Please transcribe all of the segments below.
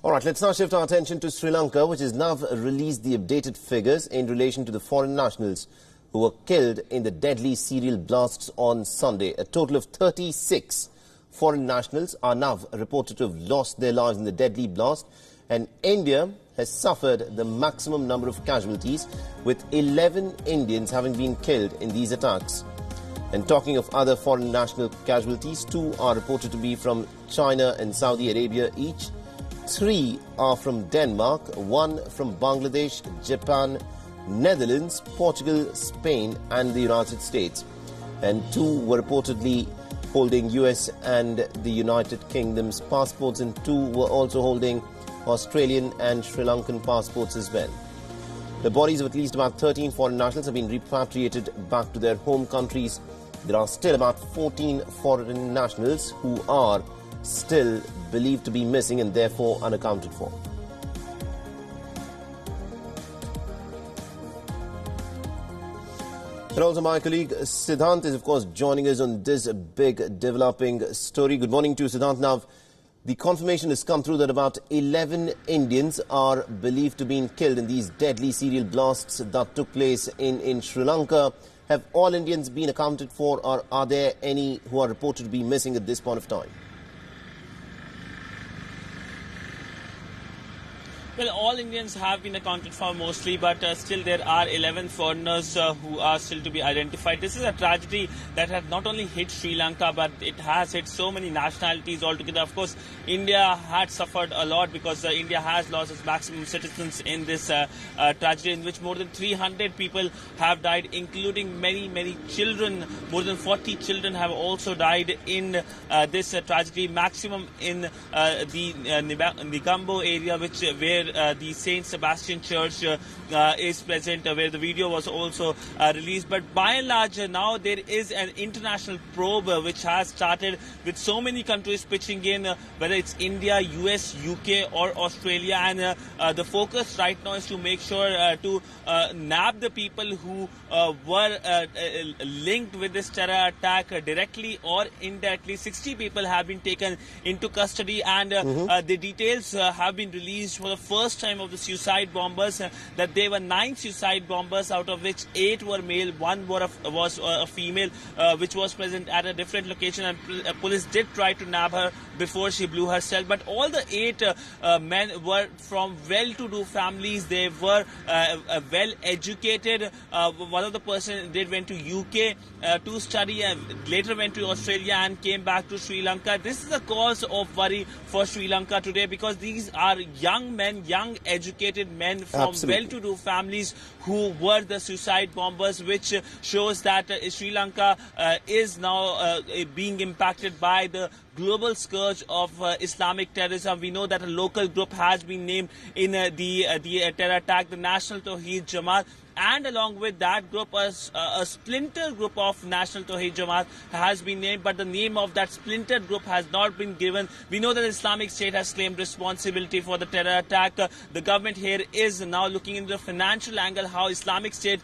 All right, let's now shift our attention to Sri Lanka, which has now released the updated figures in relation to the foreign nationals who were killed in the deadly serial blasts on Sunday. A total of 36 foreign nationals are now reported to have lost their lives in the deadly blast, and India has suffered the maximum number of casualties, with 11 Indians having been killed in these attacks. And talking of other foreign national casualties, 2 are reported to be from China and Saudi Arabia each. 3 are from Denmark, 1 from Bangladesh, Japan, Netherlands, Portugal, Spain and the United States. And 2 were reportedly holding US and the United Kingdom's passports, and 2 were also holding Australian and Sri Lankan passports as well. The bodies of at least about 13 foreign nationals have been repatriated back to their home countries. There are still about 14 foreign nationals who are still believed to be missing and therefore unaccounted for. And also my colleague Siddhant is of course joining us on this big developing story. Good morning to you, Siddhant. Now, the confirmation has come through that about 11 Indians are believed to have been killed in these deadly serial blasts that took place in Sri Lanka. Have all Indians been accounted for, or are there any who are reported to be missing at this point of time? Well, all Indians have been accounted for mostly, but still there are 11 foreigners who are still to be identified. This is a tragedy that has not only hit Sri Lanka, but it has hit so many nationalities altogether. Of course, India had suffered a lot because India has lost its maximum citizens in this tragedy, in which more than 300 people have died, including many children. More than 40 children have also died in this tragedy. Maximum in the Negombo area, where the Saint Sebastian Church is present, where the video was also released. But by and large, now there is an international probe which has started, with so many countries pitching in, whether it's India, US, UK or Australia. And the focus right now is to make sure to nab the people who were linked with this terror attack directly or indirectly. 60 people have been taken into custody, and the details have been released for the first time of the suicide bombers, that there were 9 suicide bombers, out of which 8 were male, 1 was a female, which was present at a different location, and police did try to nab her before she blew herself. But all the 8 men were from well-to-do families. They were well-educated. One of the person went to UK to study, and later went to Australia and came back to Sri Lanka. This is a cause of worry for Sri Lanka today, because these are young men, young educated men from well-to-do families who were the suicide bombers, which shows that Sri Lanka is now being impacted by the global scourge of Islamic terrorism. We know that a local group has been named in the terror attack, the National Tawheed Jamaat. And along with that group, a splinter group of National Tawheed Jamaat has been named, but the name of that splintered group has not been given. We know that the Islamic State has claimed responsibility for the terror attack. The government here is now looking into the financial angle, how Islamic State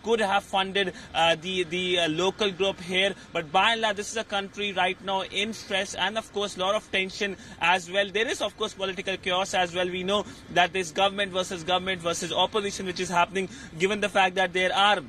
could have funded the local group here. But by and large, this is a country right now in stress, and of course a lot of tension as well. There is of course political chaos as well. We know that this government versus opposition which is happening, given the fact that there are,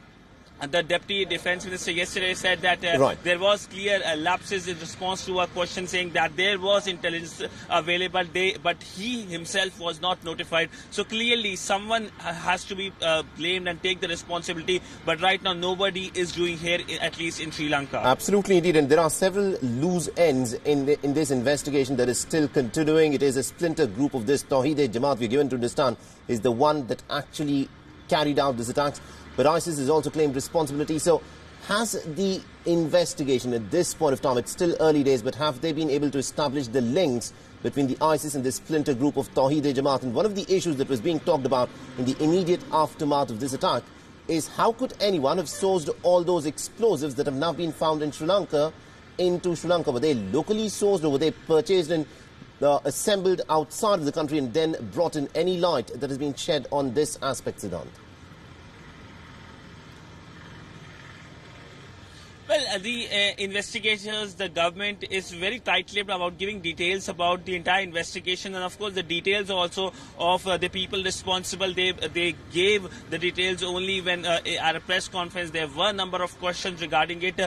the Deputy Defence Minister yesterday said that there was clear lapses in response to a question saying that there was intelligence available, but he himself was not notified. So clearly someone has to be blamed and take the responsibility, but right now nobody is doing here, at least in Sri Lanka. Absolutely indeed, and there are several loose ends in this investigation that is still continuing. It is a splinter group of this Tawheed Jamaat, we're given to understand, is the one that actually carried out these attacks, but ISIS has also claimed responsibility. So has the investigation at this point of time, it's still early days, but have they been able to establish the links between the ISIS and this splinter group of Tawheed Jamaat? And one of the issues that was being talked about in the immediate aftermath of this attack is, how could anyone have sourced all those explosives that have now been found in Sri Lanka into Sri Lanka? Were they locally sourced, or were they purchased and assembled outside of the country, and then brought in? Any light that has been shed on this aspect, Siddhant? Well, the investigators, the government is very tight-lipped about giving details about the entire investigation, and of course the details also of the people responsible. They gave the details only when at a press conference. There were a number of questions regarding it.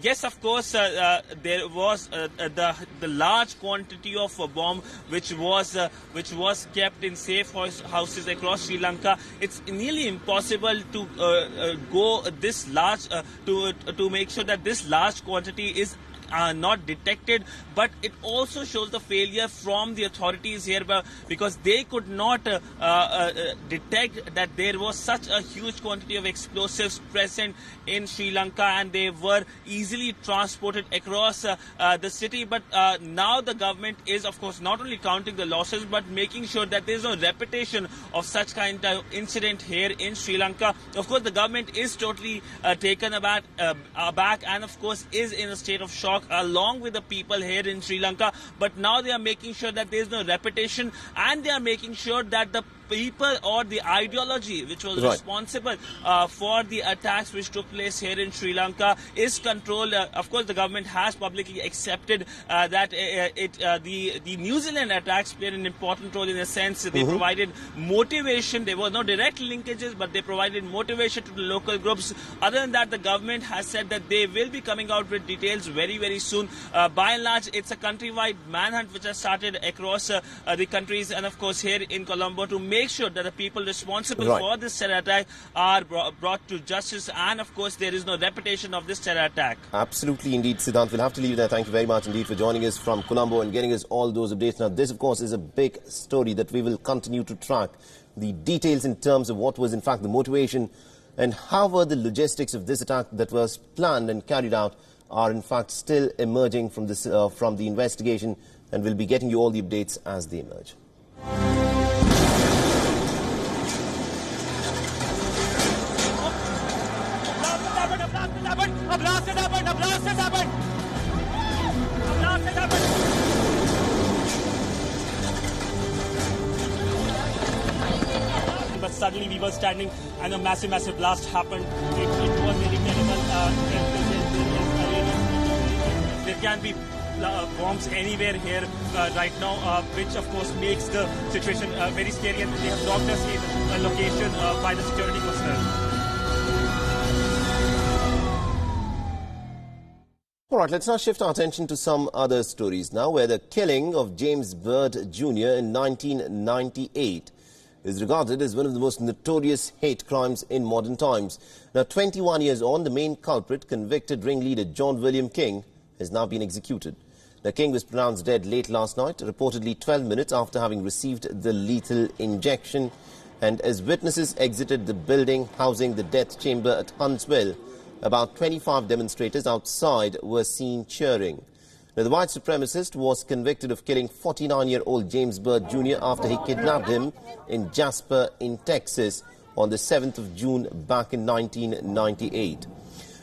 Yes, of course, there was the large quantity of bomb which was kept in safe houses across Sri Lanka. It's nearly impossible to go this large to make sure that this large quantity is not detected, but it also shows the failure from the authorities here, because they could not detect that there was such a huge quantity of explosives present in Sri Lanka, and they were easily transported across the city. But now the government is, of course, not only counting the losses but making sure that there is no repetition of such kind of incident here in Sri Lanka. Of course, the government is totally taken aback and of course is in a state of shock along with the people here in Sri Lanka. But now they are making sure that there is no repetition, and they are making sure that the people or the ideology which was responsible for the attacks which took place here in Sri Lanka is controlled. Of course, the government has publicly accepted that the New Zealand attacks played an important role, in a sense. They provided motivation. There were no direct linkages, but they provided motivation to the local groups. Other than that, the government has said that they will be coming out with details very, very soon. By and large, it's a countrywide manhunt which has started across the countries, and of course here in Colombo, to make sure that the people responsible for this terror attack are brought to justice, and of course there is no repetition of this terror attack. Absolutely indeed, Siddhant. We'll have to leave it there. Thank you very much indeed for joining us from Colombo and getting us all those updates. Now, this of course is a big story that we will continue to track. The details in terms of what was in fact the motivation and how were the logistics of this attack that was planned and carried out are in fact still emerging from this from the investigation, and we'll be getting you all the updates as they emerge. But suddenly we were standing and a massive blast happened. It was really terrible. There can be bombs anywhere here right now, which of course makes the situation very scary, and they have locked us in a location by the security personnel. All right, let's now shift our attention to some other stories now, where the killing of James Byrd Jr. in 1998 is regarded as one of the most notorious hate crimes in modern times. Now, 21 years on, the main culprit, convicted ringleader John William King, has now been executed. The King was pronounced dead late last night, reportedly 12 minutes after having received the lethal injection. And as witnesses exited the building housing the death chamber at Huntsville, about 25 demonstrators outside were seen cheering. Now, the white supremacist was convicted of killing 49-year-old James Byrd Jr. after he kidnapped him in Jasper in Texas on the 7th of June back in 1998.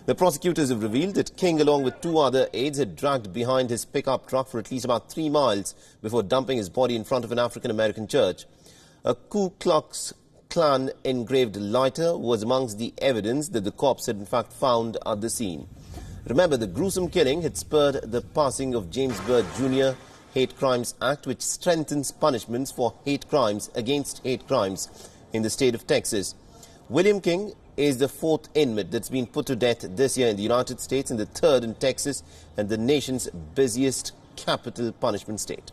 The prosecutors have revealed that King, along with two other aides, had dragged behind his pickup truck for at least about 3 miles before dumping his body in front of an African-American church. A Ku Klux Klan engraved lighter was amongst the evidence that the cops had in fact found at the scene. Remember, the gruesome killing had spurred the passing of James Byrd Jr. Hate Crimes Act, which strengthens punishments for hate crimes against hate crimes in the state of Texas. William King is the 4th inmate that's been put to death this year in the United States and the 3rd in Texas, and the nation's busiest capital punishment state.